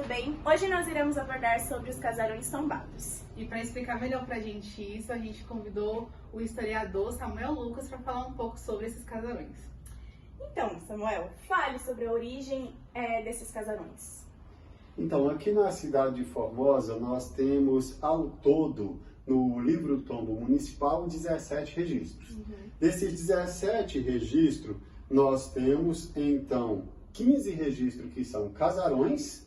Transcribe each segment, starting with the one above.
tudo bem? Hoje nós iremos abordar sobre os casarões tombados. E para explicar melhor pra gente isso, a gente convidou o historiador Samuel Lucas para falar um pouco sobre esses casarões. Então, Samuel, fale sobre a origem desses casarões. Então, aqui na cidade de Formosa, nós temos ao todo, no livro tombo municipal, 17 registros. Desses 17 registros, nós temos, então, 15 registros que são casarões,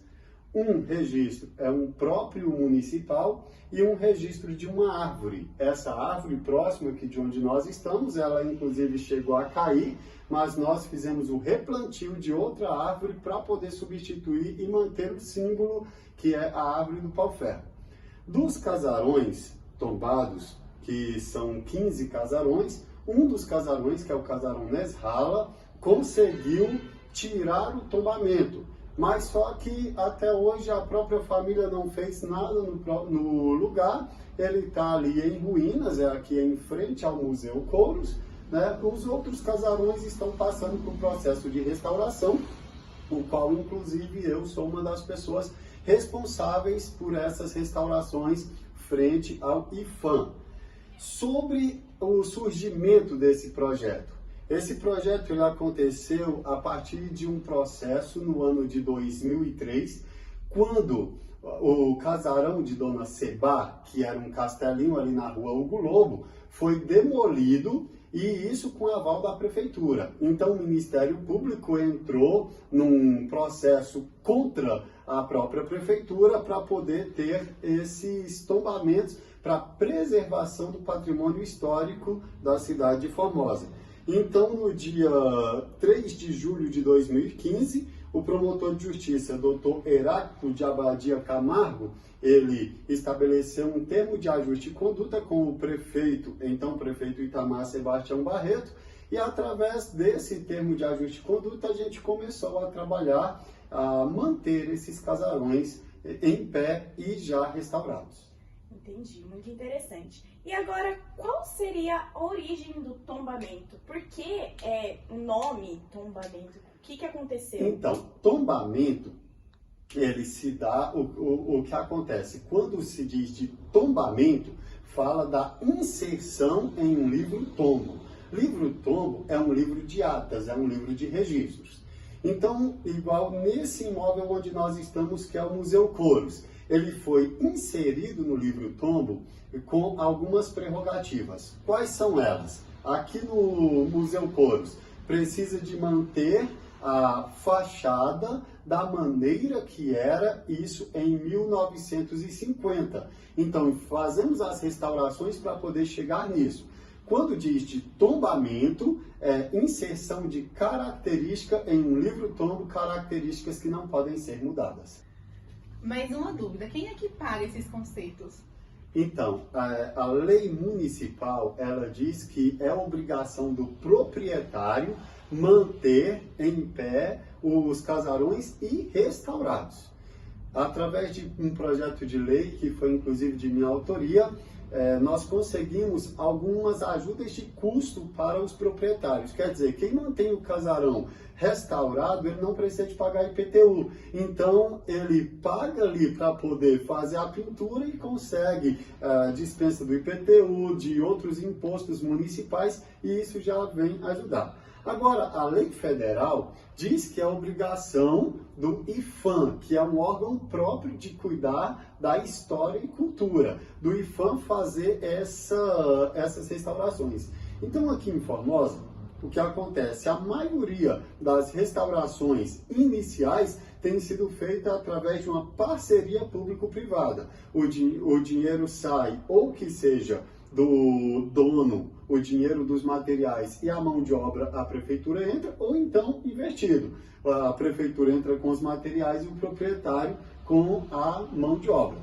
um registro é um próprio municipal e um registro de uma árvore. Essa árvore próxima aqui de onde nós estamos, ela inclusive chegou a cair, mas nós fizemos o replantio de outra árvore para poder substituir e manter o símbolo que é a árvore do pau-ferro. Dos casarões tombados, que são 15 casarões, um dos casarões, que é o casarão Nesrala, conseguiu tirar o tombamento, mas só que até hoje a própria família não fez nada no lugar. Ele está ali em ruínas, é aqui em frente ao Museu Couros, né? Os outros casarões estão passando por um processo de restauração, o qual inclusive eu sou uma das pessoas responsáveis por essas restaurações frente ao IPHAN. Sobre o surgimento desse projeto. Esse projeto ele aconteceu a partir de um processo no ano de 2003, quando o casarão de Dona Sebá, que era um castelinho ali na rua Hugo Lobo, foi demolido, e isso com aval da prefeitura. Então o Ministério Público entrou num processo contra a própria prefeitura para poder ter esses tombamentos para preservação do patrimônio histórico da cidade de Formosa. Então, no dia 3 de julho de 2015, o promotor de justiça, Dr. Heráclito de Abadia Camargo, ele estabeleceu um termo de ajuste de conduta com o prefeito, então prefeito Itamar Sebastião Barreto, e através desse termo de ajuste de conduta, a gente começou a trabalhar, a manter esses casarões em pé e já restaurados. Entendi, muito interessante. E agora, qual seria a origem do tombamento? Por que o nome tombamento? O que aconteceu? Então, tombamento, ele se dá, o que acontece? Quando se diz de tombamento, fala da inserção em um livro tombo. Livro tombo é um livro de atas, é um livro de registros. Então, igual nesse imóvel onde nós estamos, que é o Museu Couros, ele foi inserido no livro tombo com algumas prerrogativas. Quais são elas? Aqui no Museu Couros, precisa de manter a fachada da maneira que era isso em 1950. Então, fazemos as restaurações para poder chegar nisso. Quando diz de tombamento, é inserção de característica em um livro tombo, características que não podem ser mudadas. Mas uma dúvida, quem é que paga esses conceitos? Então, a lei municipal, ela diz que é obrigação do proprietário manter em pé os casarões e restaurados. Através de um projeto de lei, que foi inclusive de minha autoria, nós conseguimos algumas ajudas de custo para os proprietários. Quer dizer, quem mantém o casarão restaurado, ele não precisa de pagar IPTU. Então, ele paga ali para poder fazer a pintura e consegue dispensa do IPTU, de outros impostos municipais, e isso já vem ajudar. Agora, a lei federal diz que é obrigação do IPHAN, que é um órgão próprio de cuidar da história e cultura, do IPHAN fazer essas restaurações. Então, aqui em Formosa, o que acontece? A maioria das restaurações iniciais tem sido feita através de uma parceria público-privada. O dinheiro sai, ou que seja do dono, o dinheiro dos materiais e a mão de obra, a prefeitura entra, ou então invertido. A prefeitura entra com os materiais e o proprietário com a mão de obra.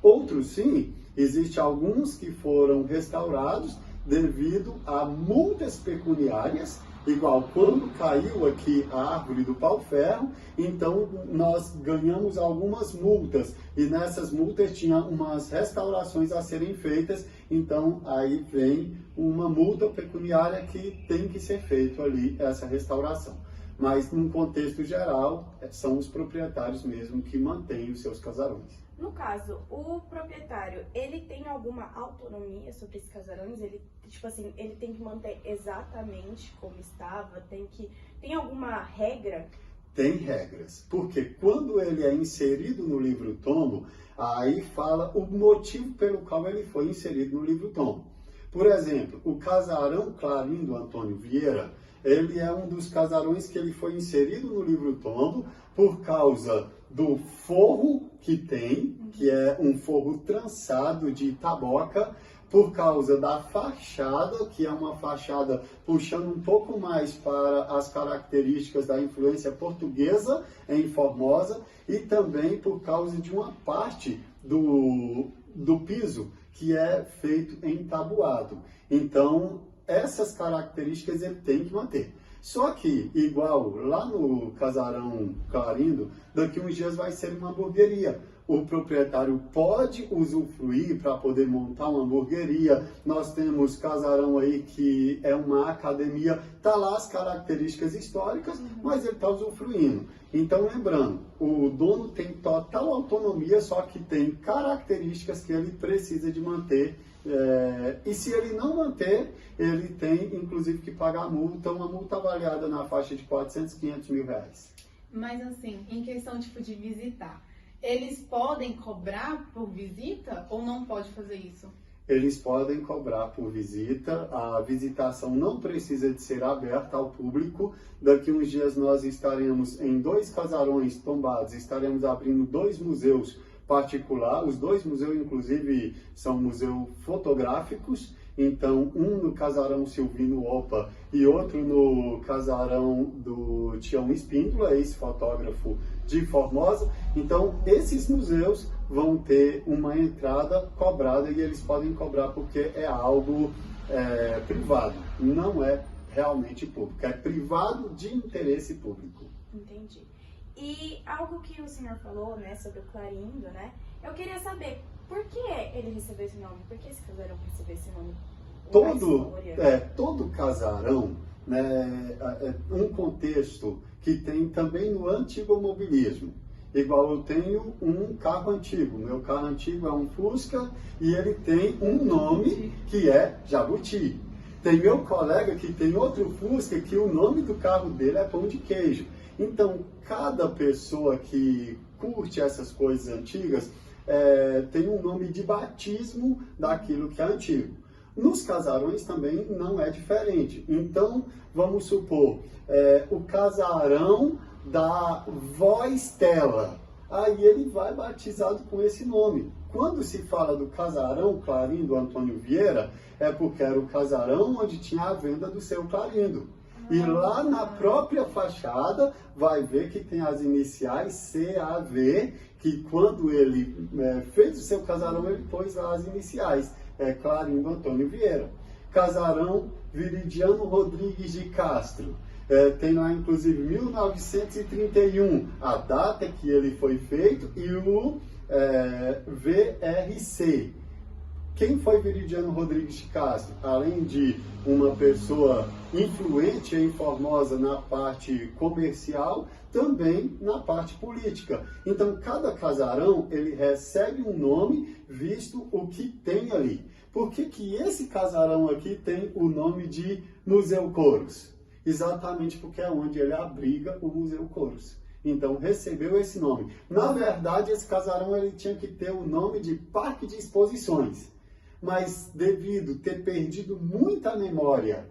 Outros sim, existem alguns que foram restaurados devido a multas pecuniárias, igual quando caiu aqui a árvore do pau-ferro, então nós ganhamos algumas multas, e nessas multas tinha umas restaurações a serem feitas, então aí vem uma multa pecuniária que tem que ser feito ali essa restauração. mas num contexto geral, são os proprietários mesmo que mantêm os seus casarões. No caso, o proprietário, ele tem alguma autonomia sobre esses casarões? Ele, tipo assim, ele tem que manter exatamente como estava? Tem alguma regra? Tem regras, porque quando ele é inserido no livro-tombo, aí fala o motivo pelo qual ele foi inserido no livro-tombo. Por exemplo, o casarão Clarindo Antônio Vieira, ele é um dos casarões que ele foi inserido no livro-tombo por causa do forro que tem, que é um forro trançado de taboca, por causa da fachada, que é uma fachada puxando um pouco mais para as características da influência portuguesa em Formosa, e também por causa de uma parte do piso que é feito em tabuado. Então, essas características ele tem que manter. Só que, igual lá no casarão Clarindo, daqui uns dias vai ser uma hamburgueria. O proprietário pode usufruir para poder montar uma hamburgueria. Nós temos casarão aí que é uma academia, tá lá as características históricas, mas ele está usufruindo. Então, lembrando, o dono tem total autonomia, só que tem características que ele precisa de manter. E se ele não manter, ele tem inclusive que pagar multa, uma multa avaliada na faixa de 400, 500 mil reais. Mas assim, em questão tipo de visitar, eles podem cobrar por visita ou não pode fazer isso? Eles podem cobrar por visita, a visitação não precisa de ser aberta ao público. Daqui uns dias nós estaremos em 2 casarões tombados, estaremos abrindo 2 museus particulares. Os 2 museus, inclusive, são museus fotográficos. Então, um no casarão Silvino Opa e outro no casarão do Tião Espíndola, ex-fotógrafo de Formosa. Então, esses museus vão ter uma entrada cobrada e eles podem cobrar porque é algo privado, não é realmente público, é privado de interesse público. Entendi. E algo que o senhor falou, né, sobre o Clarindo, né, eu queria saber por que ele recebeu esse nome, por que esse casarão recebeu esse nome? Todo casarão, né, é um contexto que tem também no antigomobilismo. Igual eu tenho um carro antigo, meu carro antigo é um Fusca e ele tem um nome que é Jabuti. Tem meu colega que tem outro Fusca que o nome do carro dele é Pão de Queijo. Então, cada pessoa que curte essas coisas antigas tem um nome de batismo daquilo que é antigo. Nos casarões também não é diferente. Então, vamos supor, o casarão da vó Estela. Aí ele vai batizado com esse nome. Quando se fala do casarão Clarindo Antônio Vieira, é porque era o casarão onde tinha a venda do seu Clarindo. E lá na própria fachada vai ver que tem as iniciais CAV, que quando ele fez o seu casarão, ele pôs lá as iniciais, Clarindo Antônio Vieira. Casarão Viridiano Rodrigues de Castro. Tem lá, inclusive, 1931, a data que ele foi feito, e o VRC. Quem foi Viridiano Rodrigues de Castro? Além de uma pessoa influente em Formosa na parte comercial, também na parte política. Então, cada casarão, ele recebe um nome visto o que tem ali. Por que esse casarão aqui tem o nome de Museu Couros? Exatamente porque é onde ele abriga o Museu Couros. Então, recebeu esse nome. Na verdade, esse casarão ele tinha que ter o nome de Parque de Exposições. Mas, devido ter perdido muita memória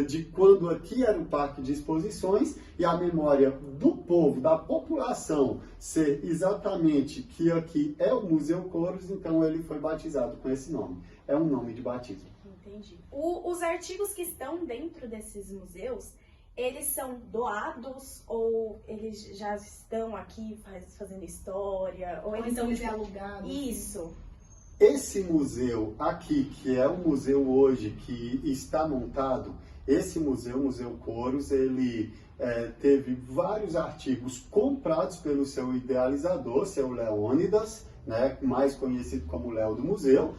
de quando aqui era o Parque de Exposições e a memória do povo, da população, ser exatamente que aqui é o Museu Couros, então ele foi batizado com esse nome. É um nome de batismo. Entendi. Os artigos que estão dentro desses museus, eles são doados ou eles já estão aqui fazendo história? Ou eles então são eles é alugado? Isso. Esse museu aqui, que é o museu hoje que está montado, esse museu, o Museu Couros, ele teve vários artigos comprados pelo seu idealizador, seu Leônidas, né, mais conhecido como Léo do Museu.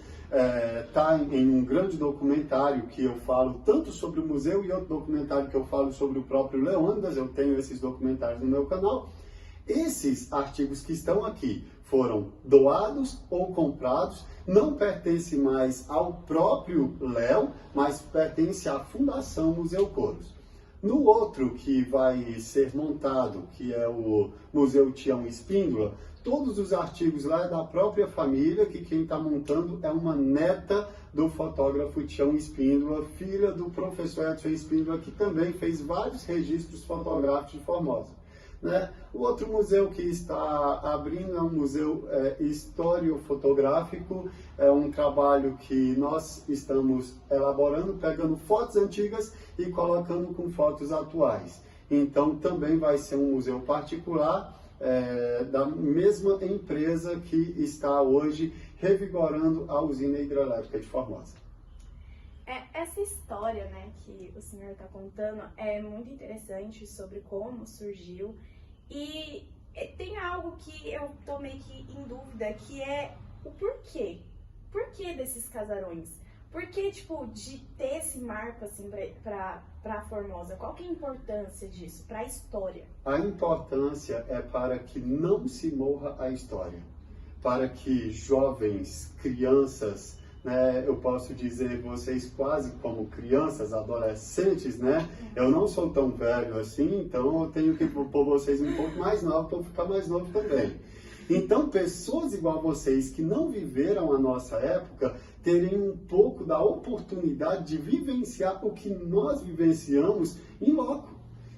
Está em um grande documentário que eu falo tanto sobre o museu e outro documentário que eu falo sobre o próprio Leônidas. Eu tenho esses documentários no meu canal. Esses artigos que estão aqui foram doados ou comprados, não pertencem mais ao próprio Léo, mas pertence à Fundação Museu Coros. No outro que vai ser montado, que é o Museu Tião Espíndola, todos os artigos lá é da própria família, que quem está montando é uma neta do fotógrafo Tião Espíndola, filha do professor Edson Espíndola, que também fez vários registros fotográficos de Formosa. Né? O outro museu que está abrindo é um museu historiofotográfico, é um trabalho que nós estamos elaborando, pegando fotos antigas e colocando com fotos atuais. Então também vai ser um museu particular, da mesma empresa que está hoje revigorando a usina hidrelétrica de Formosa. Essa história, né, que o senhor está contando é muito interessante sobre como surgiu. E tem algo que eu tô meio que em dúvida, que é o porquê. Por que desses casarões? Por que, tipo, de ter esse marco, assim, pra Formosa? Qual que é a importância disso pra história? A importância é para que não se morra a história. Para que jovens, crianças, né, eu posso dizer vocês quase como crianças, adolescentes, né? Eu não sou tão velho assim, então eu tenho que pôr vocês um pouco mais novos para eu ficar mais novo também. Então, pessoas igual a vocês que não viveram a nossa época, terem um pouco da oportunidade de vivenciar o que nós vivenciamos em loco.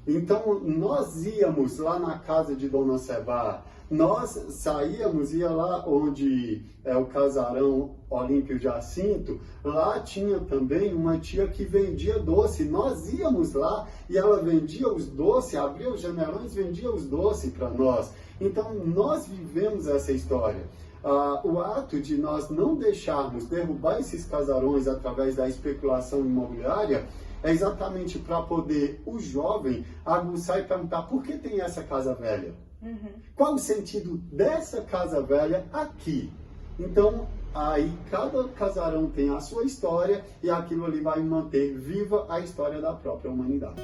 Então, nós íamos lá na casa de Dona Sebá, nós saíamos, ia lá onde é o casarão Olímpio de Jacinto, lá tinha também uma tia que vendia doce. Nós íamos lá e ela vendia os doces, abria os janelões, vendia os doces para nós. Então, nós vivemos essa história. O ato de nós não deixarmos derrubar esses casarões através da especulação imobiliária é exatamente para poder o jovem aguçar e perguntar por que tem essa casa velha? Qual o sentido dessa casa velha aqui? Então, aí cada casarão tem a sua história e aquilo ali vai manter viva a história da própria humanidade.